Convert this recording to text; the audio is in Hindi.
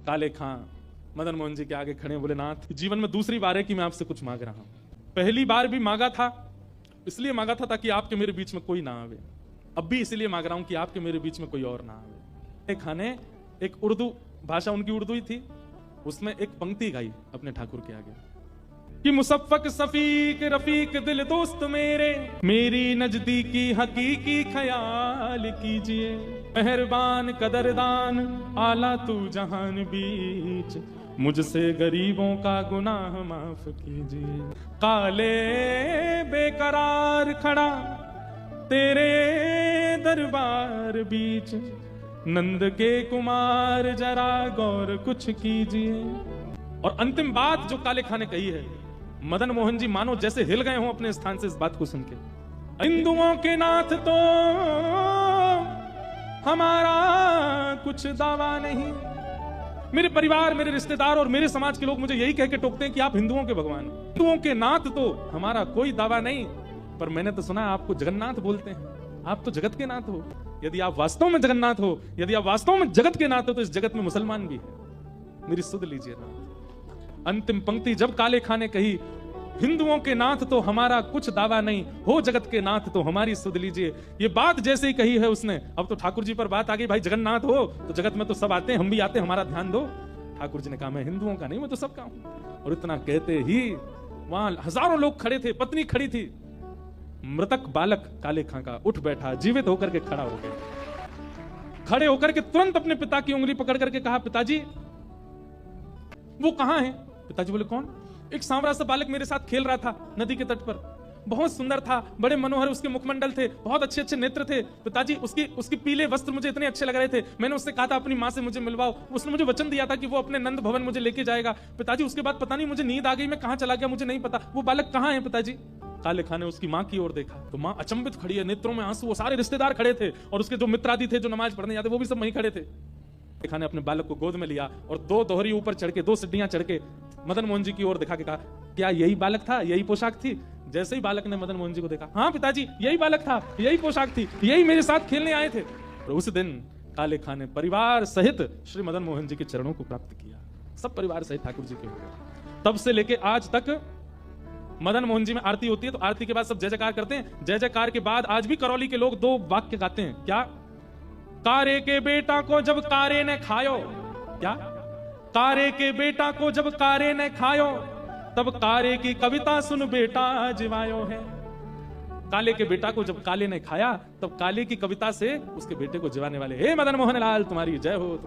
काले खां मदन मोहन जी के आगे खड़े, बोले नाथ जीवन में दूसरी बार है कि मैं आपसे कुछ मांग रहा हूं। पहली बार भी मांगा था, इसलिए मांगा था ताकि आपके मेरे बीच में कोई ना आवे। अब भी इसलिए मांग रहा हूं कि आपके मेरे बीच में कोई और ना आवे। खां ने एक उर्दू भाषा, उनकी उर्दू ही थी, उसमें एक पंक्ति गाई अपने ठाकुर के आगे कि मुसफ़्फ़क़ सफ़ीक रफ़ीक दिल दोस्त मेरे, मेरी नजदीकी हकीकी ख्याल कीजिए, मेहरबान कदरदान आला तू जहान बीच, मुझसे गरीबों का गुनाह माफ कीजिए। काले बेकरार खड़ा तेरे दरबार बीच, नंद के कुमार जरा गौर कुछ कीजिए। और अंतिम बात जो काले खां ने कही है, मदन मोहन जी मानो जैसे हिल गए हों अपने स्थान से इस बात को सुन के। हिंदुओं के नाथ तो हमारा कुछ दावा नहीं। मेरे परिवार, मेरे रिश्तेदार और मेरे समाज के लोग मुझे यही कह के टोकते हैं कि आप हिंदुओं के भगवान, हिंदुओं के नाथ तो हमारा कोई दावा नहीं। पर मैंने तो सुना आपको जगन्नाथ बोलते हैं, आप तो जगत के नाथ हो। यदि आप वास्तव में जगन्नाथ हो, यदि आप वास्तव में जगत के नाथ हो, तो इस जगत में मुसलमान भी है। मेरी सुध लीजिए ना। अंतिम पंक्ति जब काले खां ने कही, हिंदुओं के नाथ तो हमारा कुछ दावा नहीं, हो जगत के नाथ तो हमारी सुध लीजिए। ये बात जैसे ही कही है उसने, अब तो ठाकुर जी पर बात आ गई, भाई जगन्नाथ हो तो जगत में तो सब आते हैं, हम भी आते हैं, हमारा ध्यान दो। ठाकुर जी ने कहा मैं हिंदुओं का नहीं, मैं तो सबका हूं। और इतना कहते ही वहां हजारों लोग खड़े थे, पत्नी खड़ी थी। मृतक बालक काले खां का उठ बैठा, जीवित होकर के खड़ा हो गया। खड़े होकर के तुरंत अपने पिता की उंगली पकड़ करके कहा, पिताजी वो कहां है? पिताजी बोले कौन? एक सांवरा सा बालक मेरे साथ खेल रहा था नदी के तट पर, बहुत सुंदर था, बड़े मनोहर उसके मुखमंडल थे, बहुत अच्छे अच्छे नेत्र थे। पिताजी उसकी पीले वस्त्र मुझे इतने अच्छे लग रहे थे, मैंने उससे कहा था अपनी माँ से मुझे मिलवाओ, उसने मुझे वचन दिया था कि वो अपने नंद भवन मुझे लेके जाएगा। पिताजी उसके बाद पता नहीं मुझे नींद आ गई, मैं कहाँ चला गया मुझे नहीं पता, वो बालक कहाँ है पिताजी? काले खां ने उसकी माँ की ओर देखा तो माँ अचंभित खड़ी है, नेत्रों में आंसू। वो सारे रिश्तेदार खड़े थे और उसके जो मित्र आदि थे जो नमाज पढ़ने जाते, वो भी सब वहीं खड़े थे। खां ने अपने बालक को गोद में लिया और दो दोहरी ऊपर चढ़ के, दो सीढ़ियां चढ़ के मदन मोहन जी की ओर दिखा के कहा, क्या यही बालक था, यही पोशाक थी? जैसे ही बालक ने मदन मोहन जी को देखा, हाँ पिताजी यही बालक था, यही पोशाक थी, यही मेरे साथ खेलने आए थे। और उस दिन काले खां ने परिवार सहित श्री मदन मोहन जी के चरणों को प्राप्त किया, सब परिवार सहित ठाकुर जी के। तब से लेके आज तक मदन मोहन जी में आरती होती है तो आरती के बाद सब जय जयकार करते हैं। जय जयकार के बाद आज भी करौली के लोग दो वाक्य गाते हैं, क्या? कारे के बेटा को जब कारे ने खायो, क्या? कारे के बेटा को जब कारे ने खायो, तब कारे की कविता सुन बेटा जिवायो है। काले के बेटा को जब काले ने खाया, तब काले की कविता से उसके बेटे को जिवाने वाले, हे मदन मोहन लाल तुम्हारी जय हो।